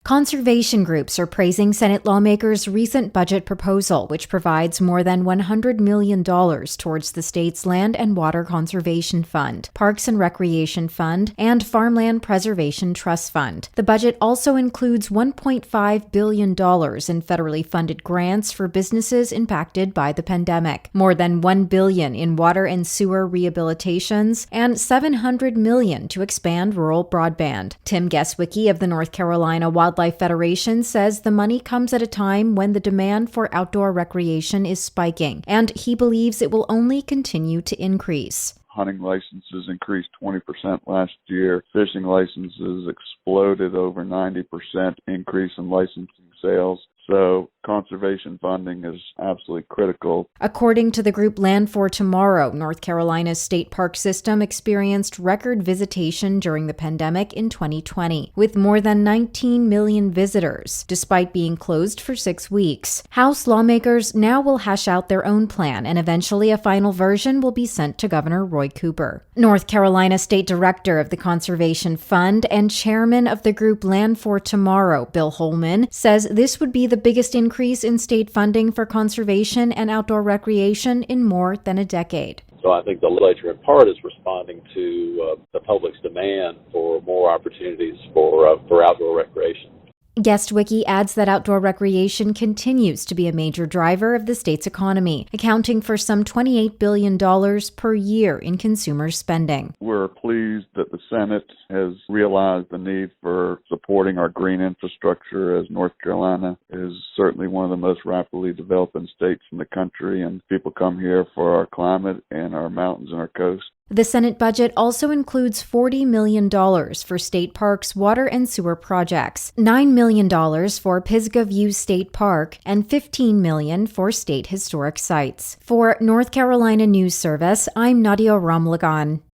Conservation groups are praising Senate lawmakers' recent budget proposal, which provides more than $100 million towards the state's Land and Water Conservation Fund, Parks and Recreation Fund, and Farmland Preservation Trust Fund. The budget also includes $1.5 billion in federally funded grants for businesses impacted by the pandemic, more than $1 billion in water and sewer rehabilitations, and $700 million to expand rural broadband. Tim Geswicki of the North Carolina Wildlife Federation says the money comes at a time when the demand for outdoor recreation is spiking, and he believes it will only continue to increase. Hunting licenses increased 20% last year. Fishing licenses exploded over 90% increase in licensing sales. So conservation funding is absolutely critical. According to the group Land for Tomorrow, North Carolina's state park system experienced record visitation during the pandemic in 2020, with more than 19 million visitors, despite being closed for 6 weeks. House lawmakers now will hash out their own plan, and eventually a final version will be sent to Governor Roy Cooper. North Carolina State Director of the Conservation Fund and chairman of the group Land for Tomorrow, Bill Holman, says this would be the biggest increase in state funding for conservation and outdoor recreation in more than a decade. So I think the legislature in part is responding to the public's demand for more opportunities for outdoor recreation. Geswicki adds that outdoor recreation continues to be a major driver of the state's economy, accounting for some $28 billion per year in consumer spending. We're pleased that the Senate has realized the need for supporting our green infrastructure, as North Carolina is certainly one of the most rapidly developing states in the country, and people come here for our climate and our mountains and our coast. The Senate budget also includes $40 million for state parks' water and sewer projects, $9 million for Pisgah View State Park, and $15 million for state historic sites. For North Carolina News Service, I'm Nadia Ramlagan.